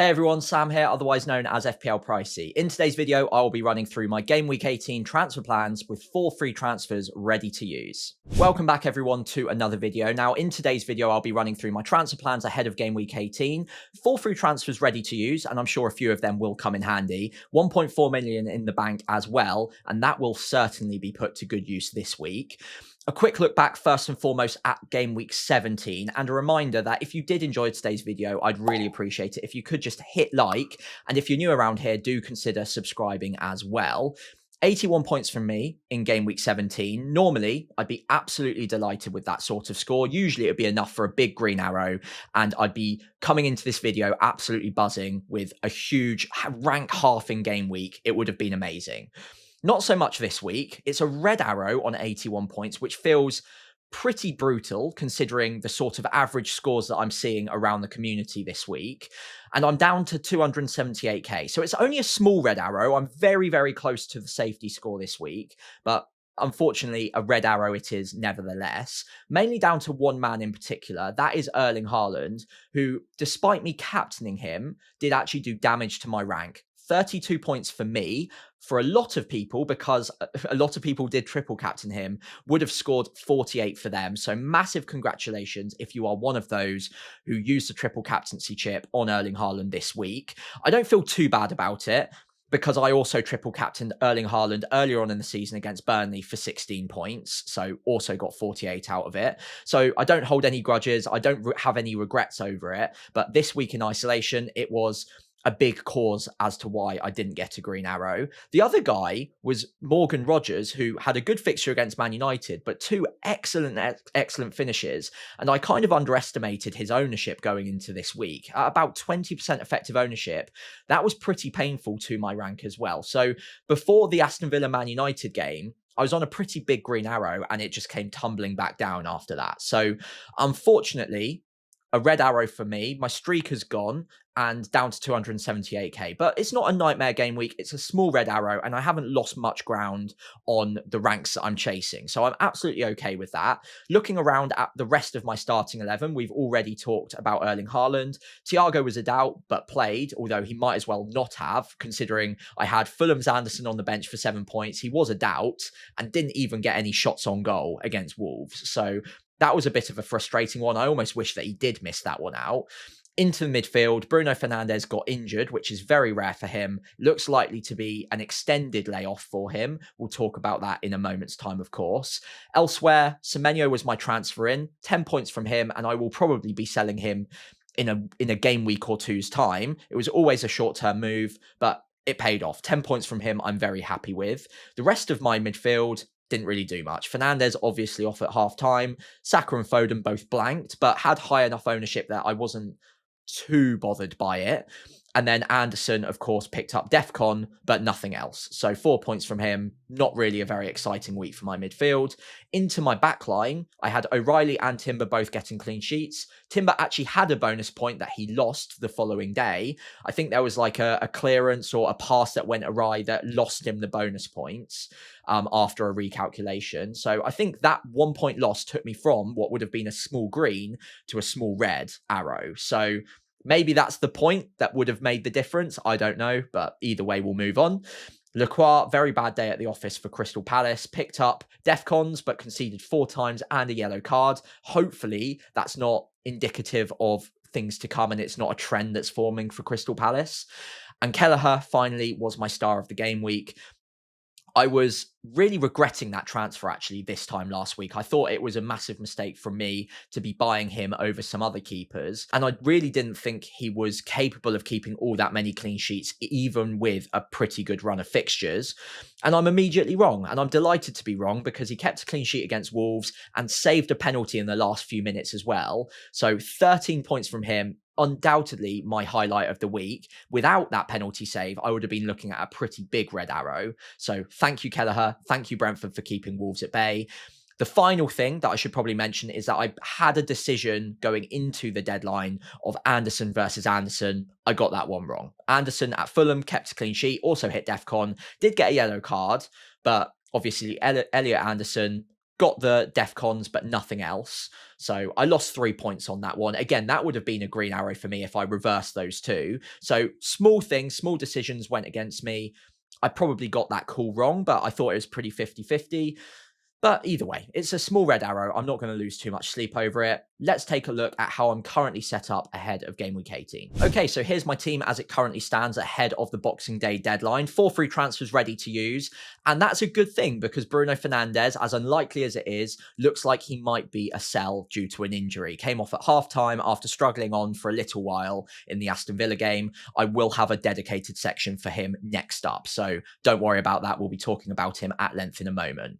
Hey everyone, Sam here, otherwise known as FPL Pricey. In today's video, I will be running through my Game Week 18 transfer plans with 4 free transfers ready to use. Welcome back everyone to another video. Now in today's video, I'll be running through my transfer plans ahead of Game Week 18. 4 free transfers ready to use, and I'm sure a few of them will come in handy. 1.4 million in the bank as well, and that will certainly be put to good use this week. A quick look back first and foremost at Game Week 17, and a reminder that if you did enjoy today's video, I'd really appreciate it if you could just hit like, and if you're new around here, do consider subscribing as well. 81 points from me in Game Week 17. Normally, I'd be absolutely delighted with that sort of score. Usually, it would be enough for a big green arrow, and I'd be coming into this video absolutely buzzing with a huge rank half in Game Week. It would have been amazing. Not so much this week. It's a red arrow on 81 points, which feels pretty brutal considering the sort of average scores that I'm seeing around the community this week. And I'm down to 278k. So it's only a small red arrow. I'm very, very close to the safety score this week, but unfortunately, a red arrow it is nevertheless, mainly down to one man in particular. That is Erling Haaland, who, despite me captaining him, did actually do damage to my rank. 32 points for me. For a lot of people, because a lot of people did triple captain him, would have scored 48 for them. So massive congratulations if you are one of those who used the triple captaincy chip on Erling Haaland this week. I don't feel too bad about it, because I also triple captained Erling Haaland earlier on in the season against Burnley for 16 points. So also got 48 out of it. So I don't hold any grudges. I don't have any regrets over it. But this week in isolation, it was a big cause as to why I didn't get a green arrow. The other guy was Morgan Rogers, who had a good fixture against Man United, but 2 excellent finishes. And I kind of underestimated his ownership going into this week. At about 20% effective ownership, that was pretty painful to my rank as well. So before the Aston Villa Man United game, I was on a pretty big green arrow and it just came tumbling back down after that. So unfortunately, a red arrow for me. My streak has gone and down to 278k. But it's not a nightmare game week. It's a small red arrow, and I haven't lost much ground on the ranks that I'm chasing. So I'm absolutely okay with that. Looking around at the rest of my starting 11, we've already talked about Erling Haaland. Thiago was a doubt, but played, although he might as well not have, considering I had Fulham's Anderson on the bench for 7 points. He was a doubt and didn't even get any shots on goal against Wolves. So that was a bit of a frustrating one. I almost wish that he did miss that one out. Into the midfield, Bruno Fernandes got injured, which is very rare for him. Looks likely to be an extended layoff for him. We'll talk about that in a moment's time, of course. Elsewhere, Semenyo was my transfer in. 10 points from him, and I will probably be selling him in a game week or two's time. It was always a short-term move, but it paid off. 10 points from him, I'm very happy with. The rest of my midfield didn't really do much. Fernandes obviously off at half-time. Saka and Foden both blanked, but had high enough ownership that I wasn't too bothered by it. And then Anderson, of course, picked up DEFCON, but nothing else. So 4 points from him. Not really a very exciting week for my midfield. Into my backline, I had O'Reilly and Timber both getting clean sheets. Timber actually had a bonus point that he lost the following day. I think there was like a clearance or a pass that went awry that lost him the bonus points after a recalculation. So I think that 1 point loss took me from what would have been a small green to a small red arrow. So maybe that's the point that would have made the difference. I don't know, but either way, we'll move on. Lacroix, very bad day at the office for Crystal Palace. Picked up DEFCONs, but conceded 4 times and a yellow card. Hopefully, that's not indicative of things to come and it's not a trend that's forming for Crystal Palace. And Kelleher finally was my star of the game week. I was really regretting that transfer actually this time last week. I thought it was a massive mistake from me to be buying him over some other keepers. And I really didn't think he was capable of keeping all that many clean sheets, even with a pretty good run of fixtures. And I'm immediately wrong. And I'm delighted to be wrong because he kept a clean sheet against Wolves and saved a penalty in the last few minutes as well. So 13 points from him. Undoubtedly my highlight of the week. Without that penalty save, I would have been looking at a pretty big red arrow. So thank you, Kelleher. Thank you, Brentford, for keeping Wolves at bay. The final thing that I should probably mention is that I had a decision going into the deadline of Anderson versus Anderson. I got that one wrong. Anderson at Fulham kept a clean sheet, also hit DEFCON, did get a yellow card, but obviously Elliot Anderson got the DEFCONs, but nothing else. So I lost 3 points on that one. Again, that would have been a green arrow for me if I reversed those two. So small things, small decisions went against me. I probably got that call wrong, but I thought it was pretty 50-50. But either way, it's a small red arrow. I'm not going to lose too much sleep over it. Let's take a look at how I'm currently set up ahead of Game Week 18. Okay, so here's my team as it currently stands ahead of the Boxing Day deadline. 4 free transfers ready to use. And that's a good thing because Bruno Fernandes, as unlikely as it is, looks like he might be a sell due to an injury. Came off at halftime after struggling on for a little while in the Aston Villa game. I will have a dedicated section for him next up. So don't worry about that. We'll be talking about him at length in a moment.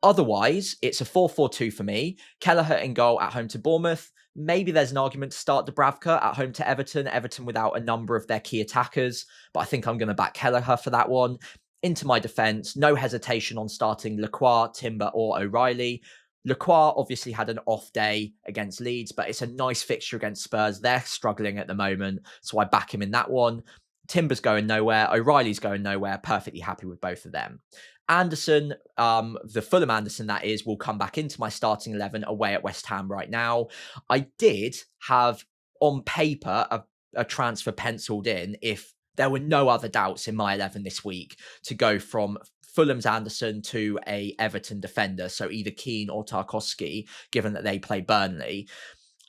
Otherwise, it's a 4-4-2 for me. Kelleher in goal at home to Bournemouth. Maybe there's an argument to start Dubravka at home to Everton. Everton without a number of their key attackers, but I think I'm going to back Kelleher for that one. Into my defence, no hesitation on starting Lacroix, Timber or O'Reilly. Lacroix obviously had an off day against Leeds, but it's a nice fixture against Spurs. They're struggling at the moment, so I back him in that one. Timber's going nowhere. O'Reilly's going nowhere. Perfectly happy with both of them. Anderson, the Fulham Anderson that is, will come back into my starting 11 away at West Ham right now. I did have on paper a transfer penciled in if there were no other doubts in my 11 this week to go from Fulham's Anderson to a Everton defender. So either Keane or Tarkowski, given that they play Burnley.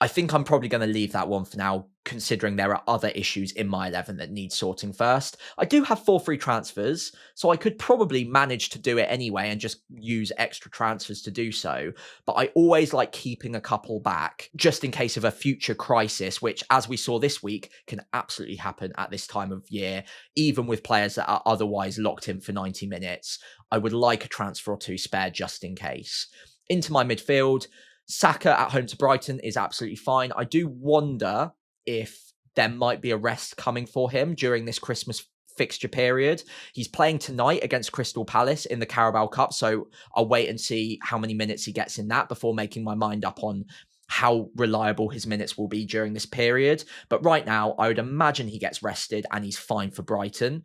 I think I'm probably going to leave that one for now, considering there are other issues in my 11 that need sorting first. I do have 4 free transfers, so I could probably manage to do it anyway and just use extra transfers to do so. But I always like keeping a couple back, just in case of a future crisis, which, as we saw this week, can absolutely happen at this time of year, even with players that are otherwise locked in for 90 minutes. I would like a transfer or two spare just in case. Into my midfield, Saka at home to Brighton is absolutely fine. I do wonder if there might be a rest coming for him during this Christmas fixture period. He's playing tonight against Crystal Palace in the Carabao Cup, so I'll wait and see how many minutes he gets in that before making my mind up on how reliable his minutes will be during this period. But right now, I would imagine he gets rested and he's fine for Brighton.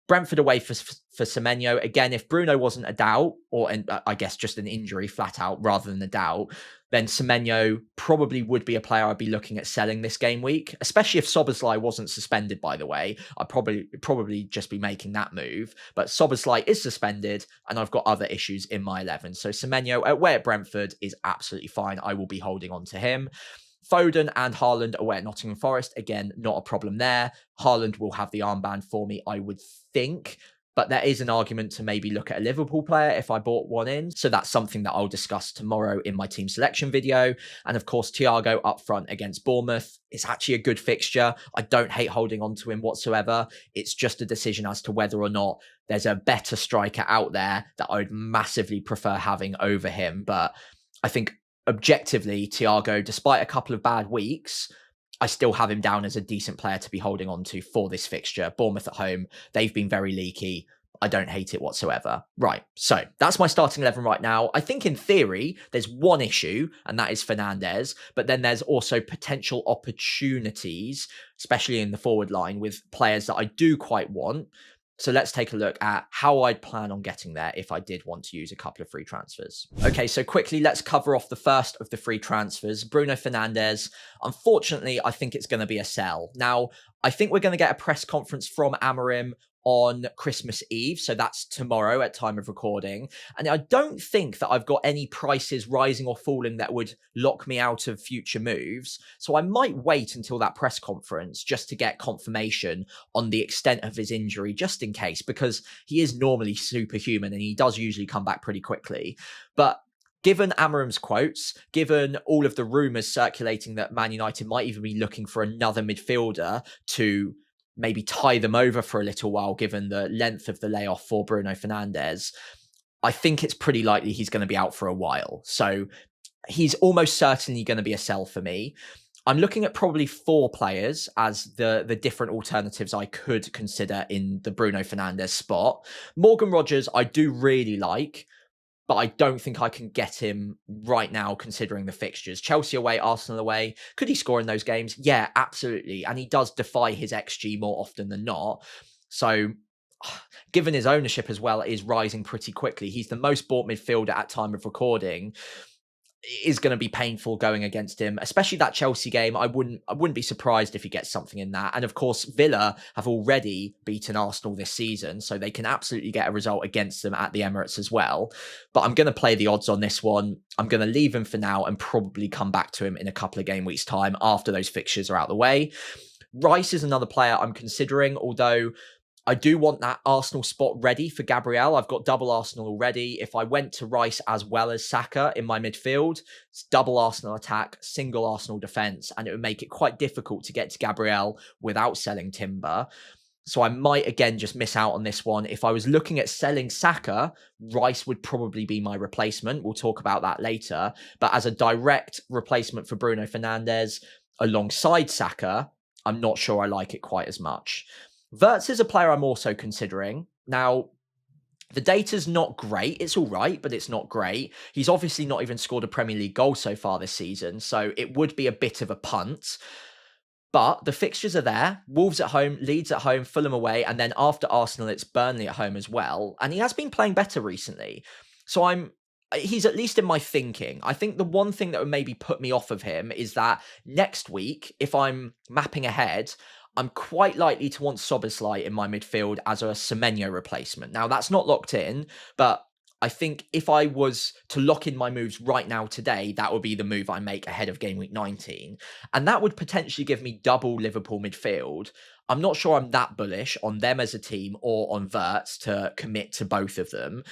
Brentford away for Semenyo. Again, if Bruno wasn't a doubt, or I guess just an injury flat out rather than a doubt, then Semenyo probably would be a player I'd be looking at selling this game week, especially if Szoboszlai wasn't suspended, by the way. I'd probably just be making that move. But Szoboszlai is suspended, and I've got other issues in my 11. So Semenyo away at Brentford is absolutely fine. I will be holding on to him. Foden and Haaland away at Nottingham Forest. Again, not a problem there. Haaland will have the armband for me, I would think. But there is an argument to maybe look at a Liverpool player if I bought one in. So that's something that I'll discuss tomorrow in my team selection video. And of course, Thiago up front against Bournemouth. It's actually a good fixture. I don't hate holding on to him whatsoever. It's just a decision as to whether or not there's a better striker out there that I would massively prefer having over him. But I think objectively, Thiago, despite a couple of bad weeks, I still have him down as a decent player to be holding on to for this fixture. Bournemouth at home, they've been very leaky. I don't hate it whatsoever. Right, so that's my starting 11 right now. I think in theory, there's one issue, and that is Fernandes. But then there's also potential opportunities, especially in the forward line, with players that I do quite want. So let's take a look at how I'd plan on getting there if I did want to use a couple of free transfers. Okay, so quickly, let's cover off the first of the free transfers, Bruno Fernandes. Unfortunately, I think it's going to be a sell. Now, I think we're going to get a press conference from Amorim on Christmas Eve. So that's tomorrow at time of recording. And I don't think that I've got any prices rising or falling that would lock me out of future moves. So I might wait until that press conference just to get confirmation on the extent of his injury, just in case, because he is normally superhuman and he does usually come back pretty quickly. But given Amorim's quotes, given all of the rumours circulating that Man United might even be looking for another midfielder to maybe tie them over for a little while, given the length of the layoff for Bruno Fernandes, I think it's pretty likely he's going to be out for a while. So he's almost certainly going to be a sell for me. I'm looking at probably 4 players as the different alternatives I could consider in the Bruno Fernandes spot. Morgan Rogers, I do really like, but I don't think I can get him right now considering the fixtures. Chelsea away, Arsenal away. Could he score in those games? Yeah, absolutely. And he does defy his XG more often than not. So given his ownership as well is rising pretty quickly, he's the most bought midfielder at time of recording. It is going to be painful going against him, especially that Chelsea game. I wouldn't be surprised if he gets something in that. And of course, Villa have already beaten Arsenal this season, so they can absolutely get a result against them at the Emirates as well. But I'm going to play the odds on this one. I'm going to leave him for now and probably come back to him in a couple of game weeks' time after those fixtures are out of the way. Rice is another player I'm considering, although I do want that Arsenal spot ready for Gabriel. I've got double Arsenal already. If I went to Rice as well as Saka in my midfield, it's double Arsenal attack, single Arsenal defence, and it would make it quite difficult to get to Gabriel without selling Timber. So I might, again, just miss out on this one. If I was looking at selling Saka, Rice would probably be my replacement. We'll talk about that later. But as a direct replacement for Bruno Fernandes alongside Saka, I'm not sure I like it quite as much. Wirtz is a player I'm also considering. Now, the data's not great. It's all right, but it's not great. He's obviously not even scored a Premier League goal so far this season, so it would be a bit of a punt. But the fixtures are there. Wolves at home, Leeds at home, Fulham away, and then after Arsenal, it's Burnley at home as well. And he has been playing better recently. So he's at least in my thinking. I think the one thing that would maybe put me off of him is that next week, if I'm mapping ahead, I'm quite likely to want Szoboszlai in my midfield as a Semenyo replacement. Now, that's not locked in, but I think if I was to lock in my moves right now today, that would be the move I make ahead of game week 19. And that would potentially give me double Liverpool midfield. I'm not sure I'm that bullish on them as a team or on Wirtz to commit to both of them.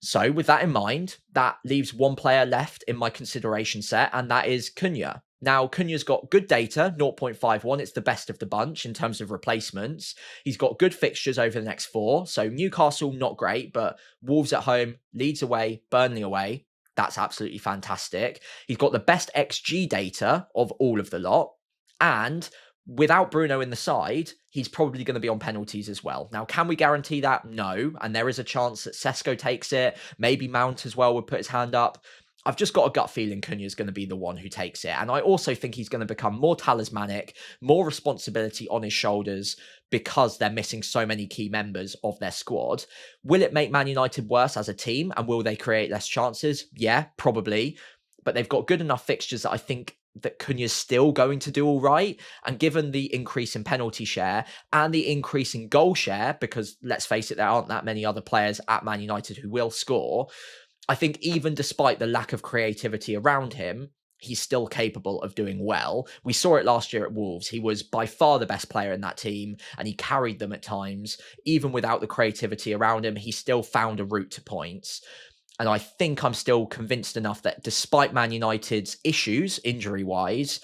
So with that in mind, that leaves one player left in my consideration set, and that is Cunha. Now, Cunha's got good data, 0.51. It's the best of the bunch in terms of replacements. He's got good fixtures over the next 4. So Newcastle, not great, but Wolves at home, Leeds away, Burnley away. That's absolutely fantastic. He's got the best XG data of all of the lot. And without Bruno in the side, he's probably going to be on penalties as well. Now, can we guarantee that? No. And there is a chance that Sesko takes it. Maybe Mount as well would put his hand up. I've just got a gut feeling Cunha is going to be the one who takes it. And I also think he's going to become more talismanic, more responsibility on his shoulders because they're missing so many key members of their squad. Will it make Man United worse as a team? And will they create less chances? Yeah, probably. But they've got good enough fixtures that I think that Cunha's still going to do all right. And given the increase in penalty share and the increase in goal share, because let's face it, there aren't that many other players at Man United who will score, I think even despite the lack of creativity around him, he's still capable of doing well. We saw it last year at Wolves. He was by far the best player in that team, and he carried them at times. Even without the creativity around him, he still found a route to points. And I think I'm still convinced enough that despite Man United's issues, injury-wise,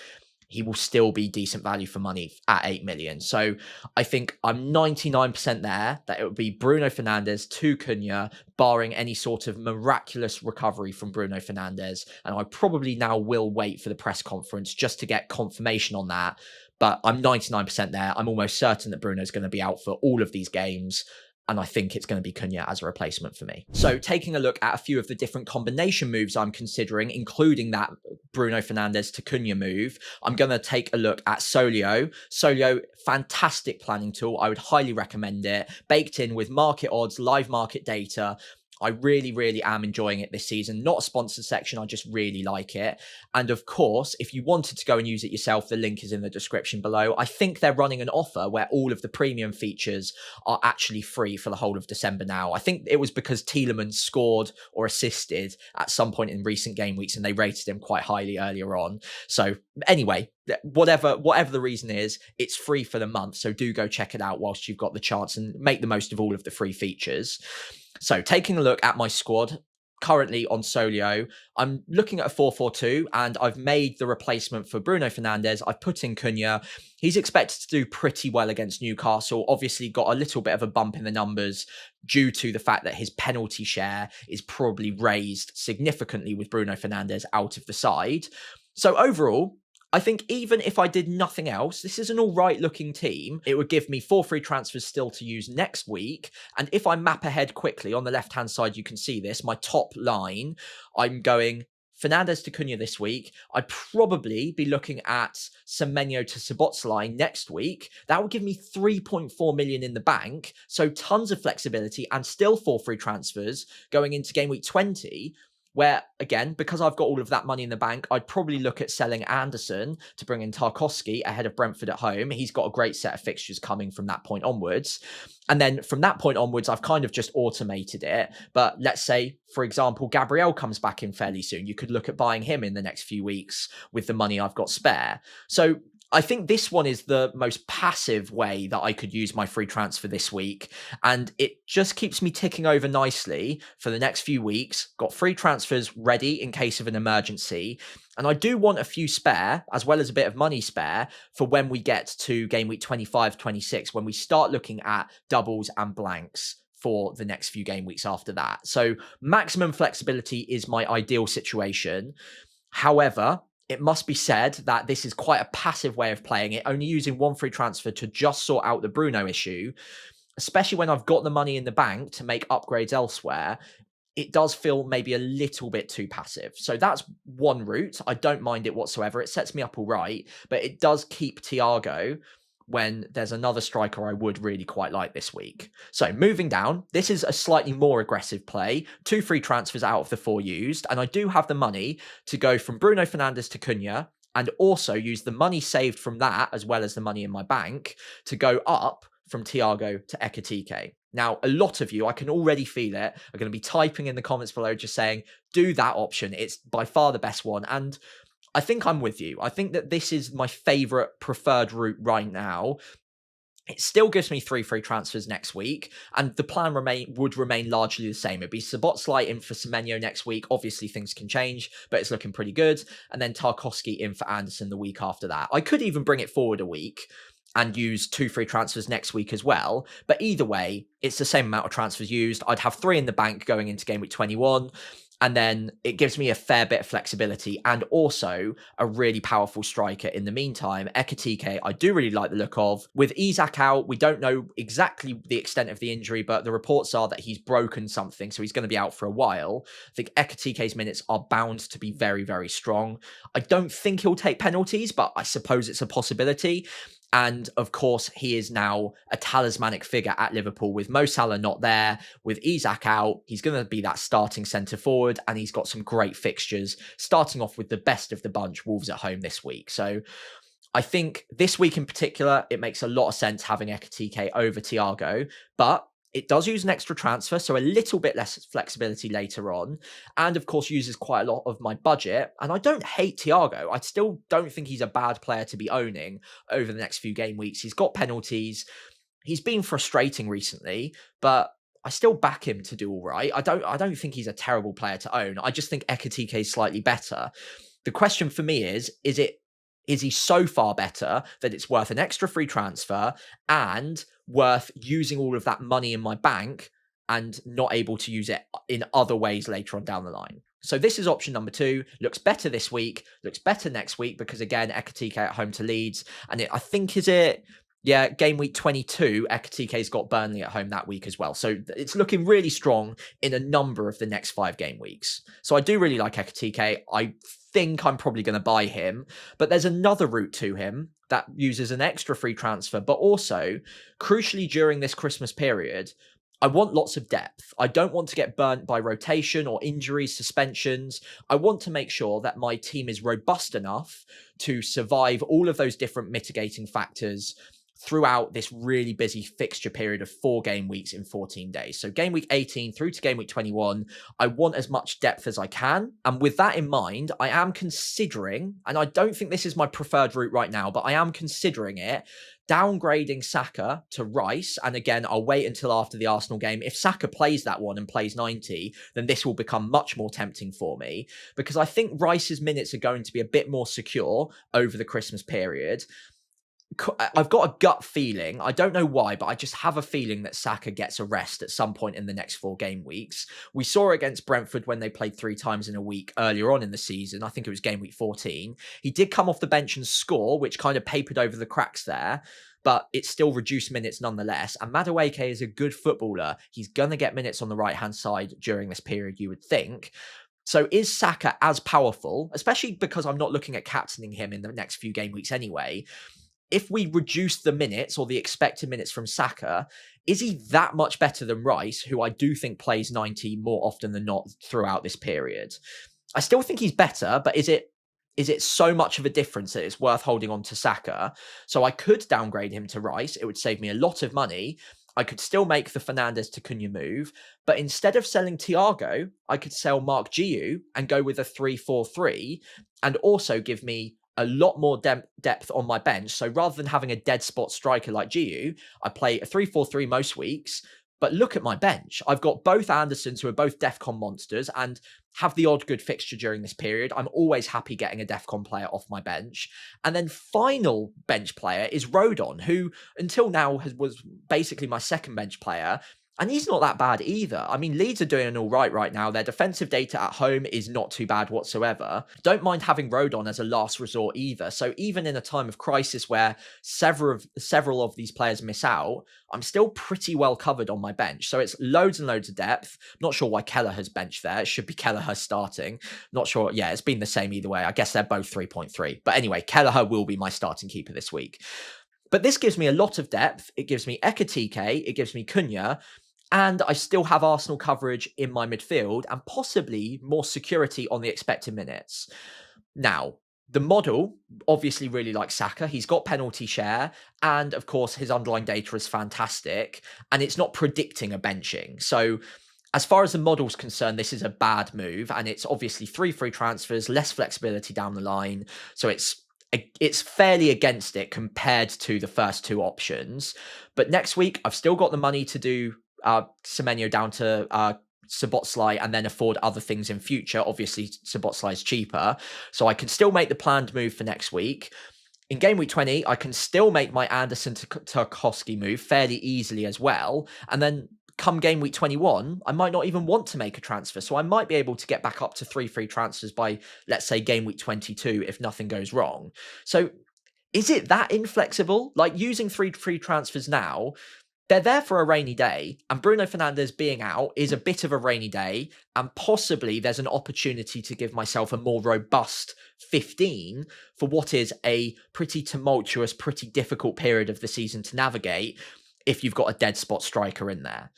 he will still be decent value for money at 8 million. So I think I'm 99% there that it would be Bruno Fernandes to Cunha, barring any sort of miraculous recovery from Bruno Fernandes. And I probably now will wait for the press conference just to get confirmation on that. But I'm 99% there. I'm almost certain that Bruno's going to be out for all of these games. And I think it's going to be Cunha as a replacement for me. So taking a look at a few of the different combination moves I'm considering, including that Bruno Fernandes to Cunha move, I'm going to take a look at Solio. Solio, fantastic planning tool. I would highly recommend it. Baked in with market odds, live market data. I really, really am enjoying it this season. Not a sponsored section, I just really like it. And of course, if you wanted to go and use it yourself, the link is in the description below. I think they're running an offer where all of the premium features are actually free for the whole of December now. I think it was because Tielemans scored or assisted at some point in recent game weeks and they rated him quite highly earlier on. So anyway, whatever the reason is, it's free for the month. So do go check it out whilst you've got the chance and make the most of all of the free features. So taking a look at my squad, currently on Solio, I'm looking at a 4-4-2 and I've made the replacement for Bruno Fernandes. I've put in Cunha. He's expected to do pretty well against Newcastle. Obviously got a little bit of a bump in the numbers due to the fact that his penalty share is probably raised significantly with Bruno Fernandes out of the side. So overall, I think even if I did nothing else, this is an all right looking team. It would give me 4 free transfers still to use next week. And if I map ahead quickly on the left hand side, you can see this, my top line, I'm going Fernandes to Cunha this week. I'd probably be looking at Semenyo to Szoboszlai next week. That would give me 3.4 million in the bank. So tons of flexibility and still 4 free transfers going into game week 20. Where, again, because I've got all of that money in the bank, I'd probably look at selling Anderson to bring in Tarkowski ahead of Brentford at home. He's got a great set of fixtures coming from that point onwards. And then from that point onwards, I've kind of just automated it. But let's say, for example, Gabriel comes back in fairly soon. You could look at buying him in the next few weeks with the money I've got spare. So I think this one is the most passive way that I could use my free transfer this week. And it just keeps me ticking over nicely for the next few weeks. Got free transfers ready in case of an emergency. And I do want a few spare, as well as a bit of money spare, for when we get to game week 25, 26, when we start looking at doubles and blanks for the next few game weeks after that. So maximum flexibility is my ideal situation. However, it must be said that this is quite a passive way of playing it, only using 1 free transfer to just sort out the Bruno issue, especially when I've got the money in the bank to make upgrades elsewhere. It does feel maybe a little bit too passive. So that's one route. I don't mind it whatsoever. It sets me up all right, but it does keep Thiago when there's another striker I would really quite like this week. So moving down, this is a slightly more aggressive play. 2 free transfers out of the 4 used, and I do have the money to go from Bruno Fernandes to Cunha, and also use the money saved from that, as well as the money in my bank, to go up from Thiago to Ekitike. Now, a lot of you, I can already feel it, are going to be typing in the comments below just saying, do that option. It's by far the best one. And I think I'm with you. I think that this is my favorite preferred route right now. It still gives me 3 free transfers next week, and the plan would remain largely the same. It'd be Szoboszlai in for Semenyo next week. Obviously, things can change, but it's looking pretty good. And then Tarkowski in for Anderson the week after that. I could even bring it forward a week and use 2 free transfers next week as well. But either way, it's the same amount of transfers used. I'd have 3 in the bank going into game week 21. And then it gives me a fair bit of flexibility and also a really powerful striker in the meantime. Ekitike, I do really like the look of. With Isak out, we don't know exactly the extent of the injury, but the reports are that he's broken something, so he's going to be out for a while. I think Ekitike's minutes are bound to be very, very strong. I don't think he'll take penalties, but I suppose it's a possibility. And of course, he is now a talismanic figure at Liverpool with Mo Salah not there, with Isak out. He's going to be that starting centre forward, and he's got some great fixtures, starting off with the best of the bunch, Wolves at home this week. So I think this week in particular, it makes a lot of sense having Ekitike over Thiago, but it does use an extra transfer, so a little bit less flexibility later on. And of course, uses quite a lot of my budget. And I don't hate Thiago. I still don't think he's a bad player to be owning over the next few game weeks. He's got penalties. He's been frustrating recently, but I still back him to do all right. I don't think he's a terrible player to own. I just think Ekitike is slightly better. The question for me is he so far better that it's worth an extra free transfer and worth using all of that money in my bank and not able to use it in other ways later on down the line? So this is option number 2. Looks better this week, looks better next week, because again, Ekitike at home to Leeds. And I think, game week 22, Ekitike's got Burnley at home that week as well. So it's looking really strong in a number of the next 5 game weeks. So I do really like Ekitike. I think I'm probably going to buy him, but there's another route to him that uses an extra free transfer, but also, crucially during this Christmas period, I want lots of depth. I don't want to get burnt by rotation or injuries, suspensions. I want to make sure that my team is robust enough to survive all of those different mitigating factors throughout this really busy fixture period of 4 game weeks in 14 days. So game week 18 through to game week 21, I want as much depth as I can. And with that in mind, I am considering, and I don't think this is my preferred route right now, but I am considering it, downgrading Saka to Rice. And again, I'll wait until after the Arsenal game. If Saka plays that one and plays 90, then this will become much more tempting for me, because I think Rice's minutes are going to be a bit more secure over the Christmas period. I've got a gut feeling, I don't know why, but I just have a feeling that Saka gets a rest at some point in the next 4 game weeks. We saw against Brentford when they played 3 times in a week earlier on in the season. I think it was game week 14. He did come off the bench and score, which kind of papered over the cracks there, but it still reduced minutes nonetheless. And Madueke is a good footballer. He's going to get minutes on the right-hand side during this period, you would think. So is Saka as powerful, especially because I'm not looking at captaining him in the next few game weeks anyway? If we reduce the minutes or the expected minutes from Saka, is he that much better than Rice, who I do think plays 90 more often than not throughout this period? I still think he's better, but is it so much of a difference that it's worth holding on to Saka? So I could downgrade him to Rice. It would save me a lot of money. I could still make the Fernandes to Cunha move, but instead of selling Thiago, I could sell Mark Giu and go with a 3-4-3 and also give me a lot more depth on my bench. So rather than having a dead spot striker like Giu, I play a 3-4-3 most weeks. But look at my bench. I've got both Andersons who are both DEFCON monsters and have the odd good fixture during this period. I'm always happy getting a DEFCON player off my bench. And then final bench player is Rodon, who until now was basically my second bench player. And he's not that bad either. I mean, Leeds are doing all right now. Their defensive data at home is not too bad whatsoever. Don't mind having Rodon as a last resort either. So even in a time of crisis where several of these players miss out, I'm still pretty well covered on my bench. So it's loads and loads of depth. Not sure why Kelleher's benched there. It should be Kelleher starting. Not sure. Yeah, it's been the same either way. I guess they're both 3.3. But anyway, Kelleher will be my starting keeper this week. But this gives me a lot of depth. It gives me Ekitike. It gives me Cunha. And I still have Arsenal coverage in my midfield and possibly more security on the expected minutes. Now, the model obviously really likes Saka. He's got penalty share. And of course, his underlying data is fantastic. And it's not predicting a benching. So as far as the model's concerned, this is a bad move. And it's obviously 3 free transfers, less flexibility down the line. So it's fairly against it compared to the first two options. But next week, I've still got the money to do Semenyo down to Szoboszlai and then afford other things in future. Obviously, Szoboszlai is cheaper. So I can still make the planned move for next week. In game week 20, I can still make my Anderson to Tarkowski move fairly easily as well. And then come game week 21, I might not even want to make a transfer. So I might be able to get back up to 3 free transfers by, let's say, game week 22 if nothing goes wrong. So is it that inflexible? Like using 3 free transfers now, they're there for a rainy day, and Bruno Fernandes being out is a bit of a rainy day, and possibly there's an opportunity to give myself a more robust 15 for what is a pretty tumultuous, pretty difficult period of the season to navigate if you've got a dead spot striker in there.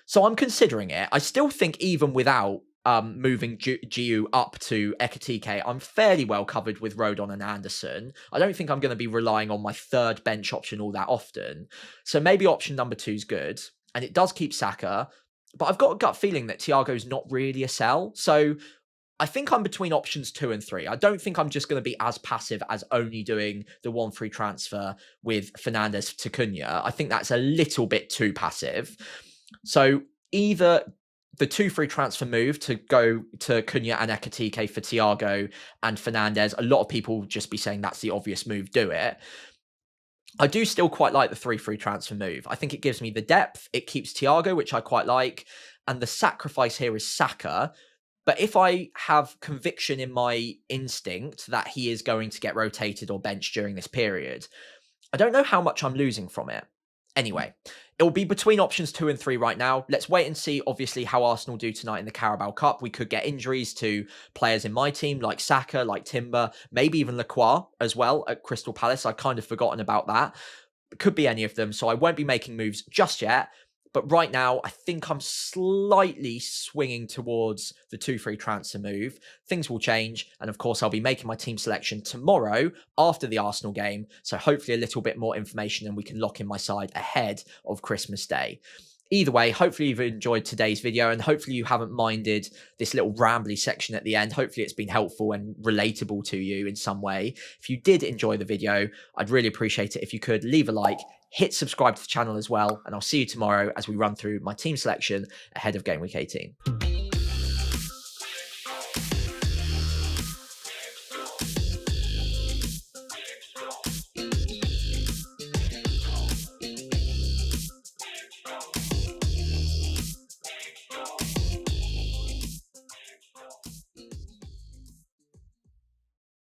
So I'm considering it. I still think even without moving Giu up to Ekitike, I'm fairly well covered with Rodon and Anderson. I don't think I'm going to be relying on my third bench option all that often. So maybe option number 2 is good. And it does keep Saka. But I've got a gut feeling that Thiago's not really a sell. So I think I'm between options 2 and 3. I don't think I'm just going to be as passive as only doing the 1 free transfer with Fernandes to Cunha. I think that's a little bit too passive. So either the 2 free transfer move to go to Cunha and Ekitike for Thiago and Fernandes. A lot of people will just be saying that's the obvious move, do it. I do still quite like the 3 free transfer move. I think it gives me the depth. It keeps Thiago, which I quite like. And the sacrifice here is Saka. But if I have conviction in my instinct that he is going to get rotated or benched during this period, I don't know how much I'm losing from it. Anyway, it will be between options 2 and 3 right now. Let's wait and see, obviously, how Arsenal do tonight in the Carabao Cup. We could get injuries to players in my team, like Saka, like Timber, maybe even Lacroix as well at Crystal Palace. I've kind of forgotten about that. It could be any of them, so I won't be making moves just yet. But right now, I think I'm slightly swinging towards the 2 free transfer move. Things will change. And of course, I'll be making my team selection tomorrow after the Arsenal game. So hopefully a little bit more information and we can lock in my side ahead of Christmas Day. Either way, hopefully you've enjoyed today's video and hopefully you haven't minded this little rambly section at the end. Hopefully it's been helpful and relatable to you in some way. If you did enjoy the video, I'd really appreciate it if you could leave a like, hit subscribe to the channel as well, and I'll see you tomorrow as we run through my team selection ahead of Game Week 18.